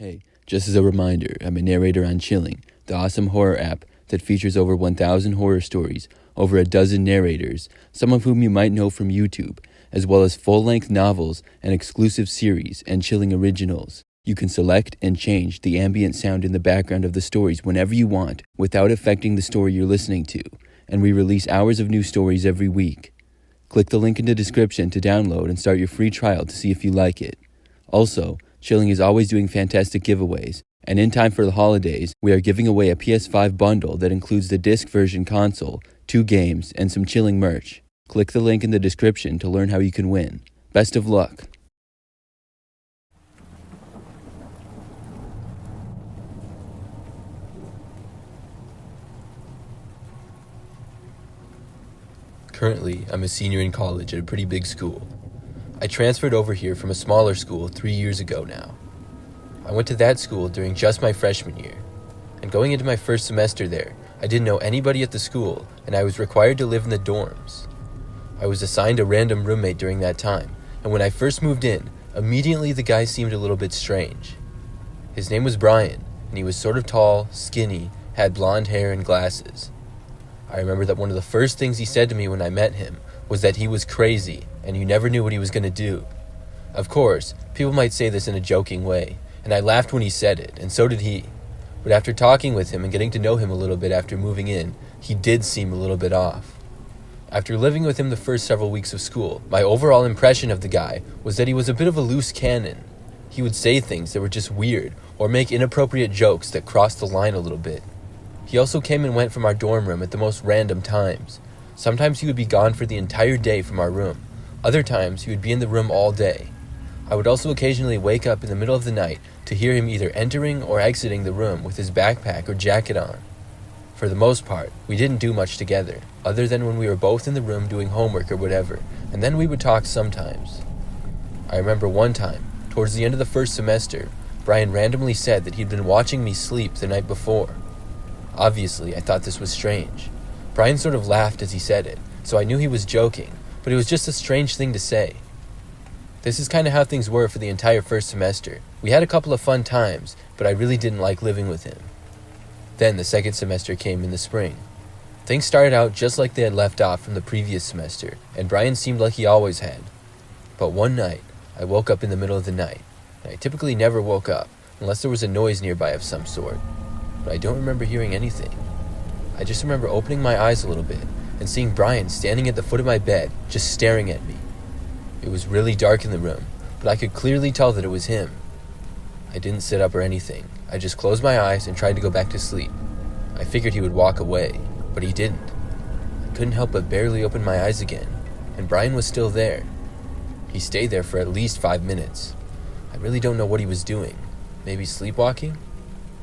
Hey, just as a reminder, I'm a narrator on Chilling, the awesome horror app that features over 1,000 horror stories, over a dozen narrators, some of whom you might know from YouTube, as well as full-length novels, an exclusive series, and Chilling originals. You can select and change the ambient sound in the background of the stories whenever you want, without affecting the story you're listening to, and we release hours of new stories every week. Click the link in the description to download and start your free trial to see if you like it. Also, Chilling is always doing fantastic giveaways, and in time for the holidays, we are giving away a PS5 bundle that includes the disc version console, 2 games, and some Chilling merch. Click the link in the description to learn how you can win. Best of luck! Currently, I'm a senior in college at a pretty big school. I transferred over here from a smaller school 3 years ago now. I went to that school during just my freshman year, and going into my first semester there, I didn't know anybody at the school, and I was required to live in the dorms. I was assigned a random roommate during that time, and when I first moved in, immediately the guy seemed a little bit strange. His name was Brian, and he was sort of tall, skinny, had blonde hair and glasses. I remember that one of the first things he said to me when I met him was that he was crazy, and you never knew what he was going to do. Of course, people might say this in a joking way, and I laughed when he said it, and so did he. But after talking with him and getting to know him a little bit after moving in, he did seem a little bit off. After living with him the first several weeks of school, my overall impression of the guy was that he was a bit of a loose cannon. He would say things that were just weird, or make inappropriate jokes that crossed the line a little bit. He also came and went from our dorm room at the most random times. Sometimes he would be gone for the entire day from our room. Other times, he would be in the room all day. I would also occasionally wake up in the middle of the night to hear him either entering or exiting the room with his backpack or jacket on. For the most part, we didn't do much together, other than when we were both in the room doing homework or whatever, and then we would talk sometimes. I remember one time, towards the end of the first semester, Brian randomly said that he'd been watching me sleep the night before. Obviously, I thought this was strange. Brian sort of laughed as he said it, so I knew he was joking, but it was just a strange thing to say. This is kind of how things were for the entire first semester. We had a couple of fun times, but I really didn't like living with him. Then the second semester came in the spring. Things started out just like they had left off from the previous semester, and Brian seemed like he always had. But one night, I woke up in the middle of the night, and I typically never woke up unless there was a noise nearby of some sort, but I don't remember hearing anything. I just remember opening my eyes a little bit and seeing Brian standing at the foot of my bed, just staring at me. It was really dark in the room, but I could clearly tell that it was him. I didn't sit up or anything. I just closed my eyes and tried to go back to sleep. I figured he would walk away, but he didn't. I couldn't help but barely open my eyes again, and Brian was still there. He stayed there for at least 5 minutes. I really don't know what he was doing. Maybe sleepwalking?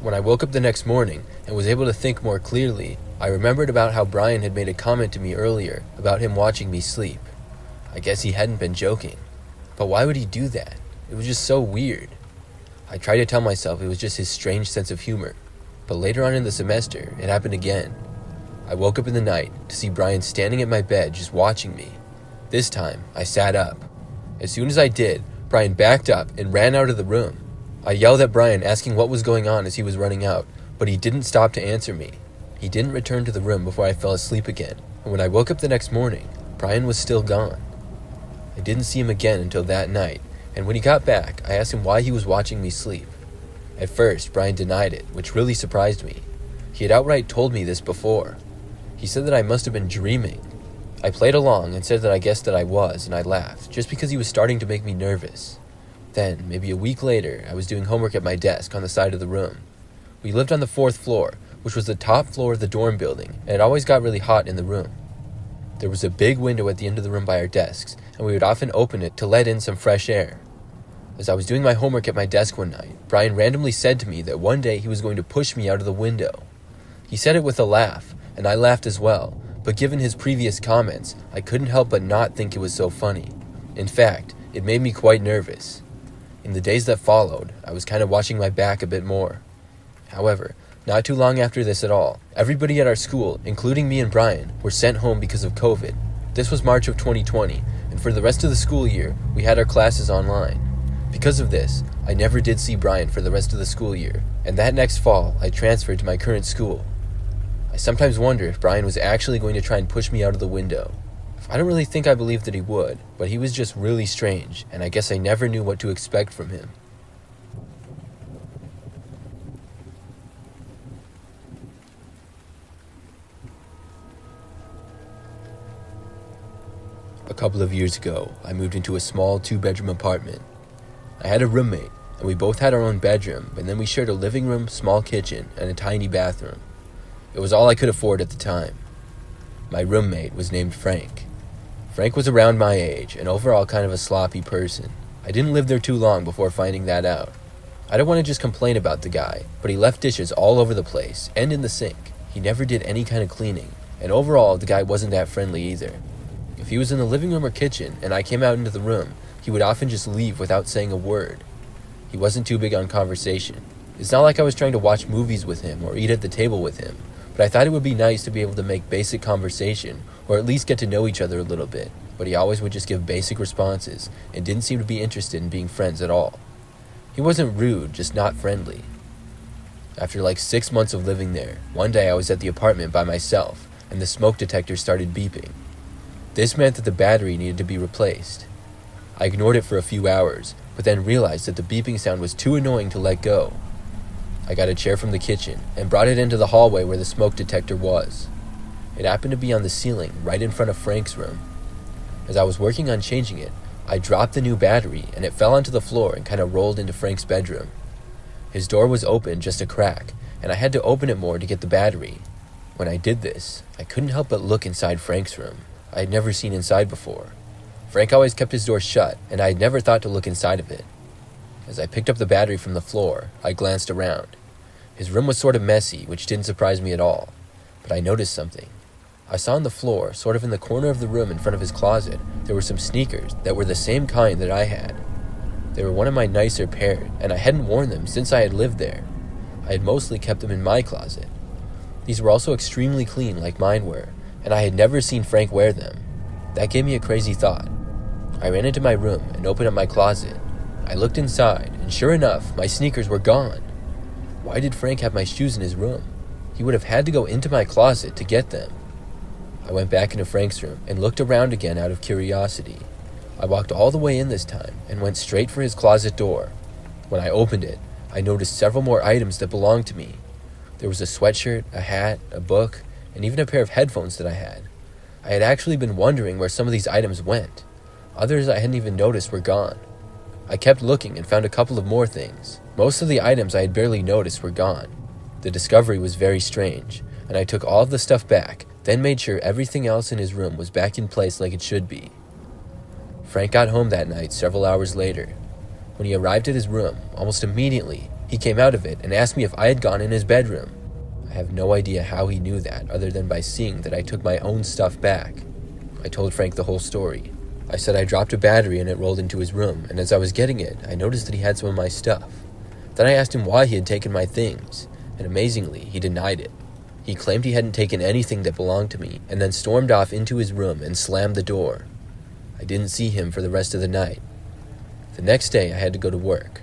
When I woke up the next morning and was able to think more clearly, I remembered about how Brian had made a comment to me earlier about him watching me sleep. I guess he hadn't been joking. But why would he do that? It was just so weird. I tried to tell myself it was just his strange sense of humor, but later on in the semester, it happened again. I woke up in the night to see Brian standing at my bed just watching me. This time, I sat up. As soon as I did, Brian backed up and ran out of the room. I yelled at Brian asking what was going on as he was running out, but he didn't stop to answer me. He didn't return to the room before I fell asleep again, and when I woke up the next morning, Brian was still gone. I didn't see him again until that night, and when he got back, I asked him why he was watching me sleep. At first, Brian denied it, which really surprised me. He had outright told me this before. He said that I must have been dreaming. I played along and said that I guessed that I was, and I laughed, just because he was starting to make me nervous. Then, maybe a week later, I was doing homework at my desk on the side of the room. We lived on the 4th floor, which was the top floor of the dorm building, and it always got really hot in the room. There was a big window at the end of the room by our desks, and we would often open it to let in some fresh air. As I was doing my homework at my desk one night, Brian randomly said to me that one day he was going to push me out of the window. He said it with a laugh, and I laughed as well, but given his previous comments, I couldn't help but not think it was so funny. In fact, it made me quite nervous. In the days that followed, I was kind of watching my back a bit more. However, not too long after this at all, everybody at our school, including me and Brian, were sent home because of COVID. This was March of 2020, and for the rest of the school year, we had our classes online. Because of this, I never did see Brian for the rest of the school year, and that next fall, I transferred to my current school. I sometimes wonder if Brian was actually going to try and push me out of the window. I don't really think I believed that he would, but he was just really strange, and I guess I never knew what to expect from him. A couple of years ago, I moved into a small 2-bedroom apartment. I had a roommate, and we both had our own bedroom, and then we shared a living room, small kitchen, and a tiny bathroom. It was all I could afford at the time. My roommate was named Frank. Frank was around my age, and overall kind of a sloppy person. I didn't live there too long before finding that out. I don't want to just complain about the guy, but he left dishes all over the place, and in the sink. He never did any kind of cleaning, and overall, the guy wasn't that friendly either. If he was in the living room or kitchen, and I came out into the room, he would often just leave without saying a word. He wasn't too big on conversation. It's not like I was trying to watch movies with him or eat at the table with him, but I thought it would be nice to be able to make basic conversation, or at least get to know each other a little bit, but he always would just give basic responses, and didn't seem to be interested in being friends at all. He wasn't rude, just not friendly. After like 6 months of living there, one day I was at the apartment by myself, and the smoke detector started beeping. This meant that the battery needed to be replaced. I ignored it for a few hours, but then realized that the beeping sound was too annoying to let go. I got a chair from the kitchen and brought it into the hallway where the smoke detector was. It happened to be on the ceiling, right in front of Frank's room. As I was working on changing it, I dropped the new battery and it fell onto the floor and kind of rolled into Frank's bedroom. His door was open just a crack, and I had to open it more to get the battery. When I did this, I couldn't help but look inside Frank's room. I had never seen inside before. Frank always kept his door shut, and I had never thought to look inside of it. As I picked up the battery from the floor, I glanced around. His room was sort of messy, which didn't surprise me at all, but I noticed something. I saw on the floor, sort of in the corner of the room in front of his closet, there were some sneakers that were the same kind that I had. They were one of my nicer pairs, and I hadn't worn them since I had lived there. I had mostly kept them in my closet. These were also extremely clean like mine were, and I had never seen Frank wear them. That gave me a crazy thought. I ran into my room and opened up my closet. I looked inside, and sure enough, my sneakers were gone. Why did Frank have my shoes in his room? He would have had to go into my closet to get them. I went back into Frank's room and looked around again out of curiosity. I walked all the way in this time and went straight for his closet door. When I opened it, I noticed several more items that belonged to me. There was a sweatshirt, a hat, a book, and even a pair of headphones that I had. I had actually been wondering where some of these items went. Others I hadn't even noticed were gone. I kept looking and found a couple of more things. Most of the items I had barely noticed were gone. The discovery was very strange, and I took all of the stuff back, then made sure everything else in his room was back in place like it should be. Frank got home that night several hours later. When he arrived at his room, almost immediately, he came out of it and asked me if I had gone in his bedroom. I have no idea how he knew that, other than by seeing that I took my own stuff back. I told Frank the whole story. I said I dropped a battery and it rolled into his room, and as I was getting it, I noticed that he had some of my stuff. Then I asked him why he had taken my things, and amazingly, he denied it. He claimed he hadn't taken anything that belonged to me, and then stormed off into his room and slammed the door. I didn't see him for the rest of the night. The next day, I had to go to work.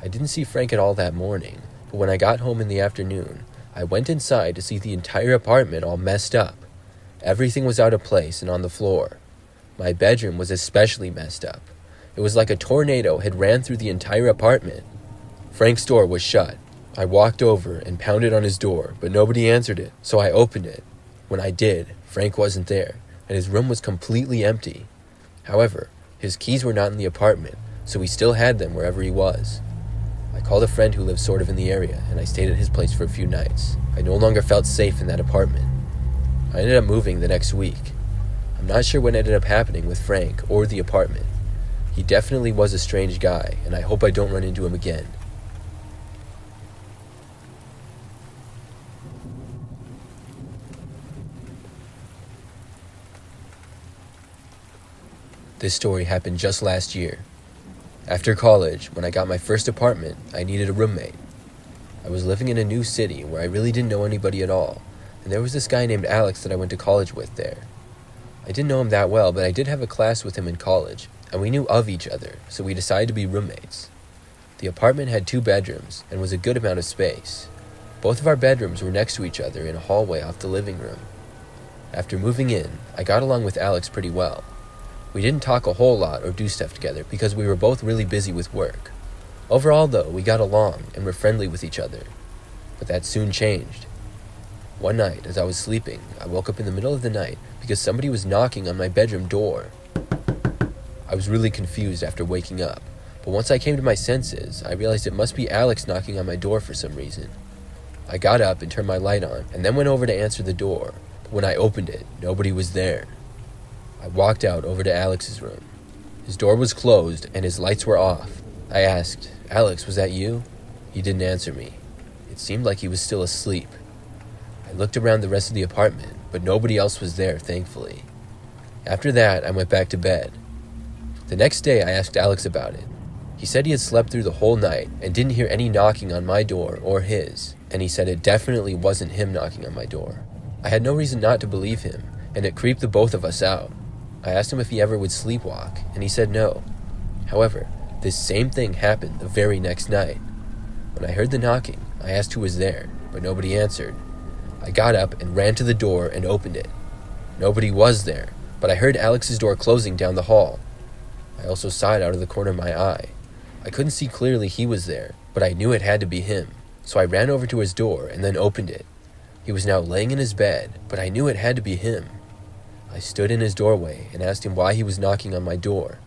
I didn't see Frank at all that morning, but when I got home in the afternoon, I went inside to see the entire apartment all messed up. Everything was out of place and on the floor. My bedroom was especially messed up. It was like a tornado had ran through the entire apartment. Frank's door was shut. I walked over and pounded on his door, but nobody answered it, so I opened it. When I did, Frank wasn't there, and his room was completely empty. However, his keys were not in the apartment, so he still had them wherever he was. I called a friend who lived sort of in the area, and I stayed at his place for a few nights. I no longer felt safe in that apartment. I ended up moving the next week. I'm not sure what ended up happening with Frank or the apartment. He definitely was a strange guy, and I hope I don't run into him again. This story happened just last year. After college, when I got my first apartment, I needed a roommate. I was living in a new city where I really didn't know anybody at all, and there was this guy named Alex that I went to college with there. I didn't know him that well, but I did have a class with him in college. and we knew of each other, so we decided to be roommates. The apartment had 2 bedrooms and was a good amount of space. Both of our bedrooms were next to each other in a hallway off the living room. After moving in, I got along with Alex pretty well. We didn't talk a whole lot or do stuff together because we were both really busy with work. Overall, though, we got along and were friendly with each other. But that soon changed. One night, as I was sleeping, I woke up in the middle of the night because somebody was knocking on my bedroom door. I was really confused after waking up, but once I came to my senses, I realized it must be Alex knocking on my door for some reason. I got up and turned my light on, and then went over to answer the door, but when I opened it, nobody was there. I walked out over to Alex's room. His door was closed, and his lights were off. I asked, "Alex, was that you?" He didn't answer me. It seemed like he was still asleep. I looked around the rest of the apartment, but nobody else was there, thankfully. After that, I went back to bed. The next day, I asked Alex about it. He said he had slept through the whole night and didn't hear any knocking on my door or his, and he said it definitely wasn't him knocking on my door. I had no reason not to believe him, and it creeped the both of us out. I asked him if he ever would sleepwalk, and he said no. However, this same thing happened the very next night. When I heard the knocking, I asked who was there, but nobody answered. I got up and ran to the door and opened it. Nobody was there, but I heard Alex's door closing down the hall. I also saw it out of the corner of my eye. I couldn't see clearly he was there, but I knew it had to be him, so I ran over to his door and then opened it. He was now laying in his bed, but I knew it had to be him. I stood in his doorway and asked him why he was knocking on my door.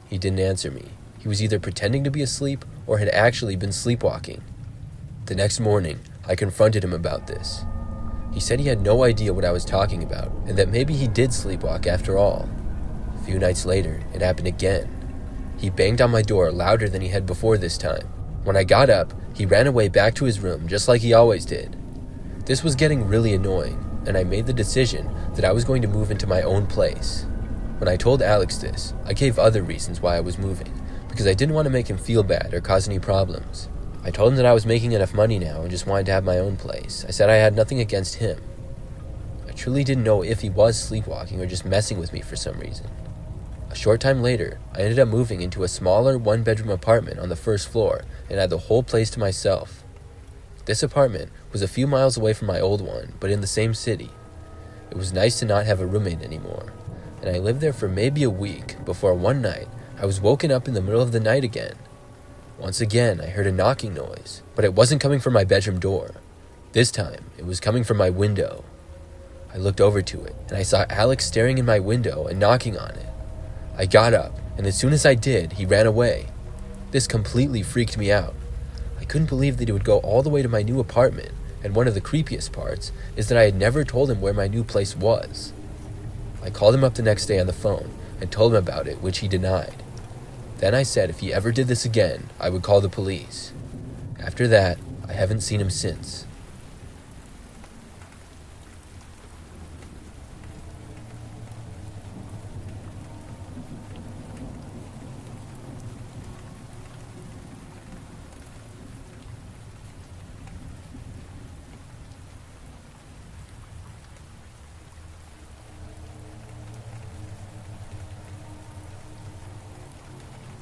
He didn't answer me. He was either pretending to be asleep or had actually been sleepwalking. The next morning, I confronted him about this. He said he had no idea what I was talking about, and that maybe he did sleepwalk after all. A few nights later, it happened again. He banged on my door louder than he had before this time. When I got up, he ran away back to his room just like he always did. This was getting really annoying, and I made the decision that I was going to move into my own place. When I told Alex this, I gave other reasons why I was moving, because I didn't want to make him feel bad or cause any problems. I told him that I was making enough money now and just wanted to have my own place. I said I had nothing against him. I truly didn't know if he was sleepwalking or just messing with me for some reason. A short time later, I ended up moving into a smaller 1-bedroom apartment on the first floor and had the whole place to myself. This apartment was a few miles away from my old one, but in the same city. It was nice to not have a roommate anymore, and I lived there for maybe a week before one night I was woken up in the middle of the night again. Once again, I heard a knocking noise, but it wasn't coming from my bedroom door. This time, it was coming from my window. I looked over to it, and I saw Alex staring in my window and knocking on it. I got up, and as soon as I did, he ran away. This completely freaked me out. I couldn't believe that he would go all the way to my new apartment, and one of the creepiest parts is that I had never told him where my new place was. I called him up the next day on the phone and told him about it, which he denied. Then I said if he ever did this again, I would call the police. After that, I haven't seen him since.